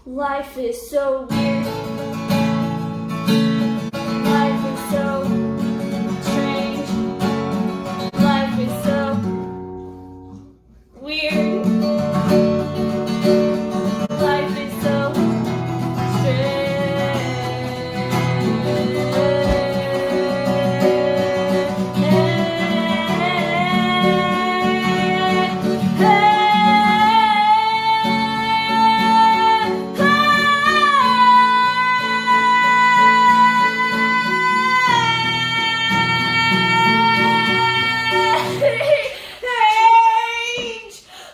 Life is so weird. Life is so strange. Life is so weird. Life is so strange.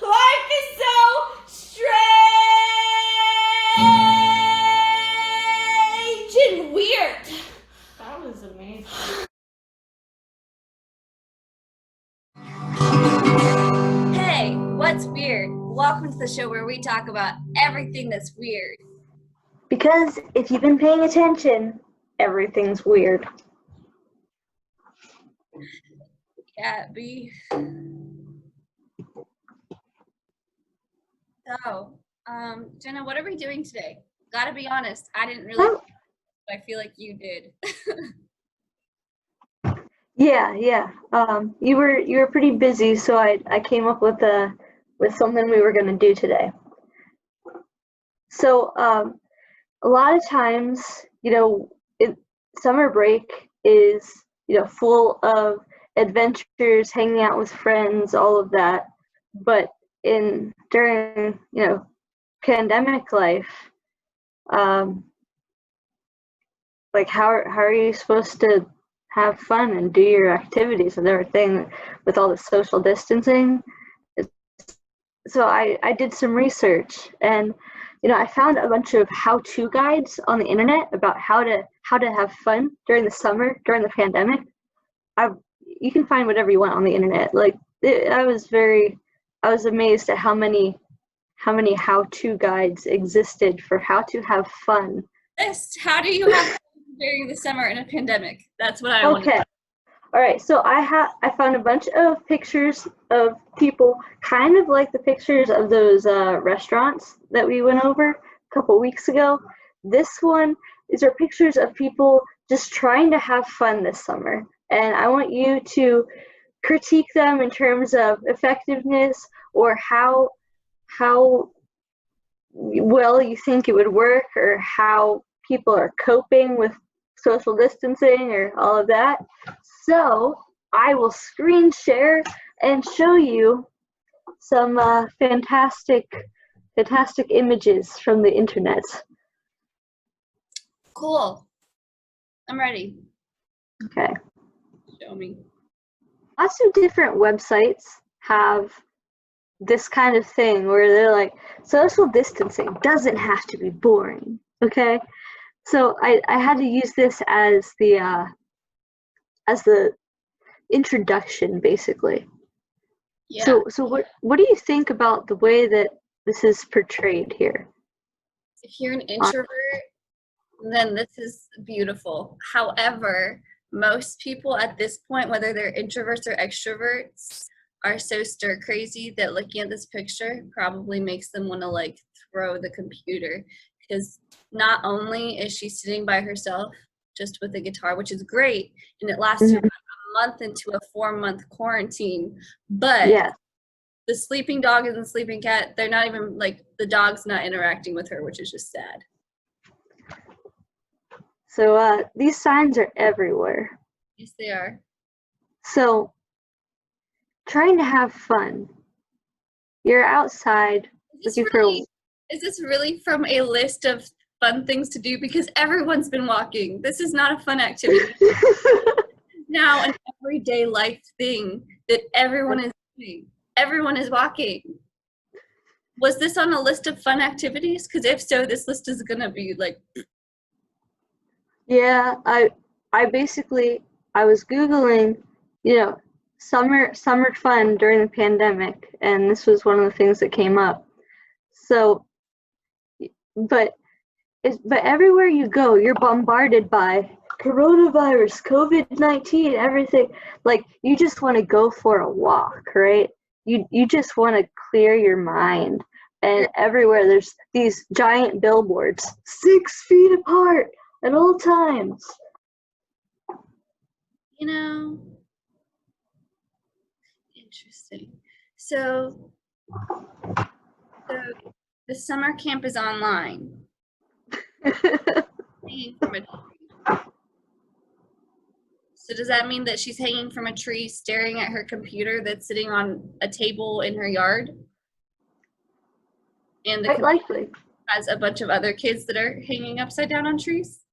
Life is so strange and weird. That was amazing. Hey, what's weird? Welcome to the show where we talk about everything that's weird. Because if you've been paying attention, everything's weird. Yeah, B. So, Jenna, what are we doing today? Gotta be honest, I didn't really. Oh. I feel like you did. Yeah. You were pretty busy, so I came up with something we were gonna do today. So a lot of times, summer break is full of adventures, hanging out with friends, all of that. But during pandemic life, like how are you supposed to have fun and do your activities and everything with all the social distancing? So I did some research, and I found a bunch of how-to guides on the internet about how to have fun during the summer during the pandemic. You can find whatever you want on the internet. I was amazed at how many how-to guides existed for how to have fun. How do you have fun during the summer in a pandemic? That's what I want to know. Okay. All right, so I found a bunch of pictures of people, kind of like the pictures of those restaurants that we went over a couple weeks ago. These are pictures of people just trying to have fun this summer, and I want you to critique them in terms of effectiveness or how well you think it would work, or how people are coping with social distancing or all of that. So I will screen share and show you some fantastic images from the internet. Cool. I'm ready. Okay. Show me. Lots of different websites have this kind of thing where they're like, social distancing doesn't have to be boring. Okay. So I had to use this as the introduction, basically. Yeah. So what do you think about the way that this is portrayed here? If you're an introvert, then this is beautiful. However, most people at this point, whether they're introverts or extroverts, are so stir crazy that looking at this picture probably makes them want to throw the computer, because not only is she sitting by herself just with a guitar, which is great, and it lasts about a month into a 4-month quarantine, but yeah, the sleeping dog and the sleeping cat, they're not even the dog's not interacting with her, which is just sad. So these signs are everywhere. Yes, they are. So trying to have fun. You're outside looking for. Is this really from a list of fun things to do? Because everyone's been walking. This is not a fun activity. Now an everyday life thing that everyone is doing. Everyone is walking. Was this on a list of fun activities? Because if so, this list is gonna be Yeah, I was Googling, summer fun during the pandemic, and this was one of the things that came up. So, but everywhere you go, you're bombarded by coronavirus, COVID-19, everything. You just want to go for a walk, right? You just want to clear your mind. And everywhere there's these giant billboards, 6 feet apart at all times. You know, interesting. So the summer camp is online. Hanging from a tree. So does that mean that she's hanging from a tree staring at her computer that's sitting on a table in her yard? And the Quite computer likely. has a bunch of other kids that are hanging upside down on trees?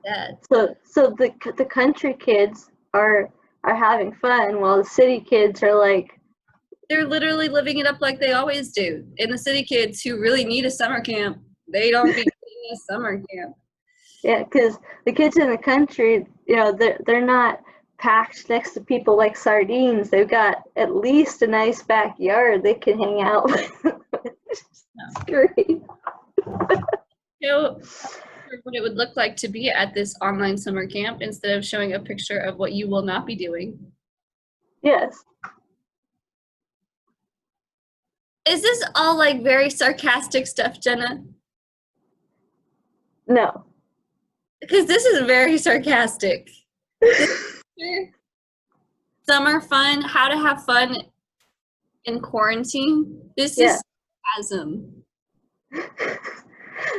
Yeah. So the country kids are having fun while the city kids are like, They're literally living it up like they always do. And the city kids who really need a summer camp, they don't be getting a summer camp. yeah, because the kids in the country, you know, they're not packed next to people like sardines. They've got at least a nice backyard they can hang out with. It's great. So what it would look like to be at this online summer camp instead of showing a picture of what you will not be doing. Yes. Is this all like very sarcastic stuff, Jenna? No. Because this is very sarcastic. Summer fun, how to have fun in quarantine. This is sarcasm.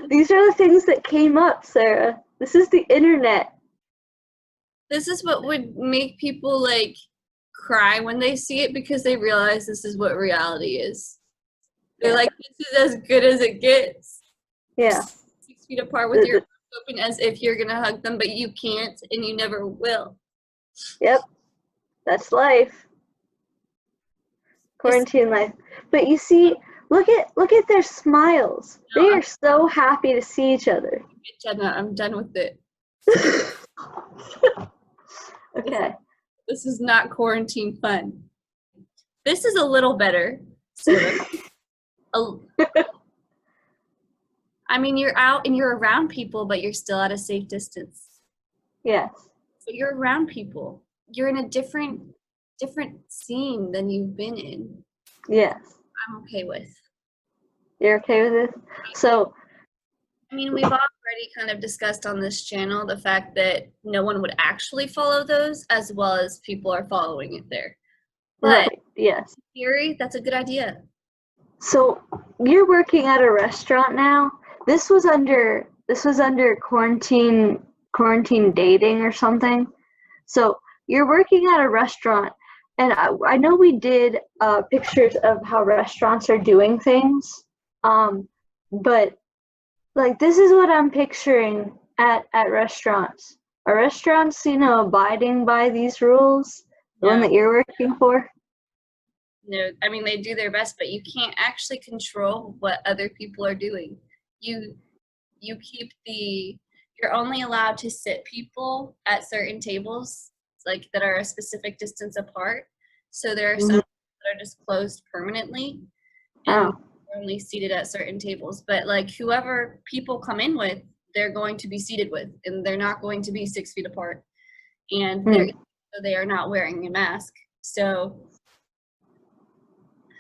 These are the things that came up, Sarah. This is the internet. This is what would make people like cry when they see it because they realize this is what reality is. They're like, this is as good as it gets. Yeah. 6 feet apart with your arms open as if you're gonna hug them, but you can't and you never will. Yep. That's life. Quarantine life. But you see, look at their smiles. They are so happy to see each other. Jenna, I'm done with it. Okay. This is not quarantine fun. This is a little better, sort of. I mean, you're out and you're around people, but you're still at a safe distance. Yes. But you're around people. You're in a different scene than you've been in. Yes. I'm okay with. You're okay with it? So, I mean, we've already kind of discussed on this channel the fact that no one would actually follow those as well as people are following it there. But right, yes. in theory, that's a good idea. So, you're working at a restaurant now? This was under quarantine dating or something. So, you're working at a restaurant, and I know we did pictures of how restaurants are doing things, but like this is what I'm picturing at restaurants. Are restaurants, abiding by these rules? The one that you're working for? No, I mean, they do their best, but you can't actually control what other people are doing. You keep you're only allowed to sit people at certain tables, like that are a specific distance apart. So there are some that are just closed permanently and only seated at certain tables. But like whoever people come in with, they're going to be seated with, and they're not going to be 6 feet apart. And they are not wearing a mask. So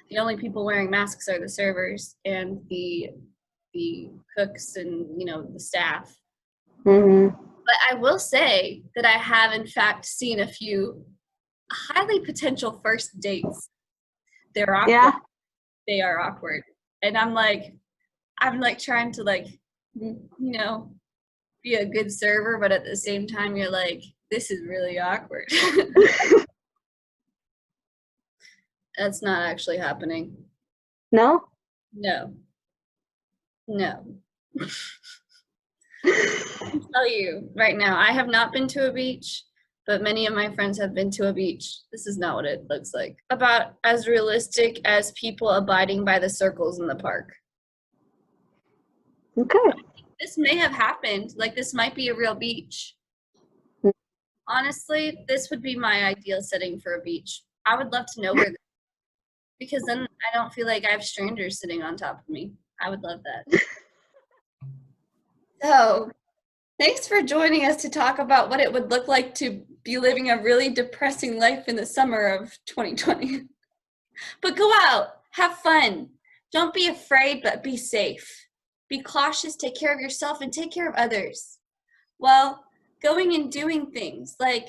the only people wearing masks are the servers and the cooks and the staff. But I will say that I have in fact seen a few highly potential first dates. They're awkward. Yeah. They are awkward, and I'm like trying to be a good server, but at the same time you're like, this is really awkward. That's not actually happening. No? No. I tell you right now, I have not been to a beach, but many of my friends have been to a beach. This is not what it looks like. About as realistic as people abiding by the circles in the park. Okay. This may have happened. Like, this might be a real beach. Honestly, this would be my ideal setting for a beach. I would love to know where, because then I don't feel like I have strangers sitting on top of me. I would love that. So, thanks for joining us to talk about what it would look like to be living a really depressing life in the summer of 2020. But go out, have fun, Don't be afraid, but be safe. Be cautious, take care of yourself, and take care of others. Well, going and doing things like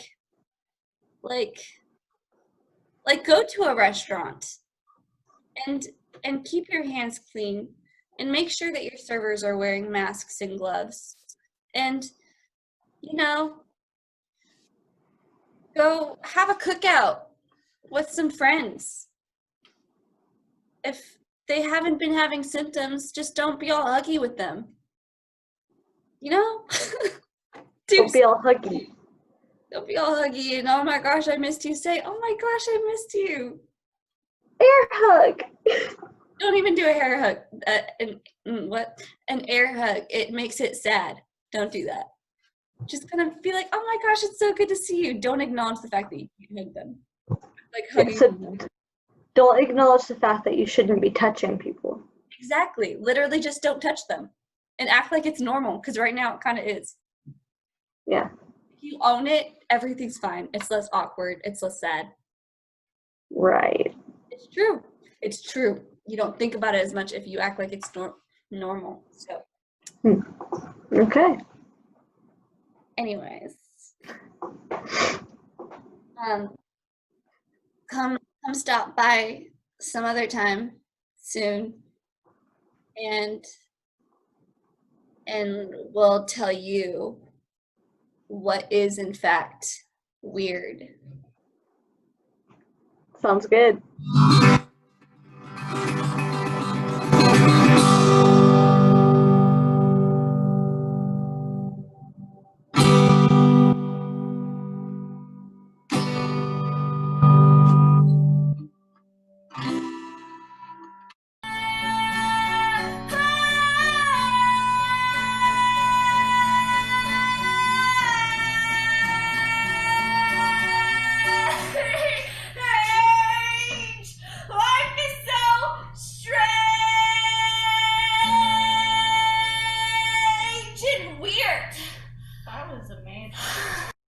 go to a restaurant and keep your hands clean and make sure that your servers are wearing masks and gloves. And go have a cookout with some friends. If they haven't been having symptoms, just don't be all huggy with them. Don't be all huggy. Don't be all huggy and oh my gosh, I missed you. Say, oh my gosh, I missed you. Air hug. Don't even do a hair hug. An air hug. It makes it sad. Don't do that. Just kind of be like, oh my gosh, it's so good to see you. Don't acknowledge the fact that you can't hug them. Like hugging them. Don't acknowledge the fact that you shouldn't be touching people. Exactly. Literally just don't touch them. And act like it's normal, because right now it kind of is. Yeah. If you own it, everything's fine. It's less awkward. It's less sad. Right. It's true. It's true. You don't think about it as much if you act like it's normal. So. Okay. Anyways. Come stop by some other time soon. And we'll tell you what is in fact weird. Sounds good.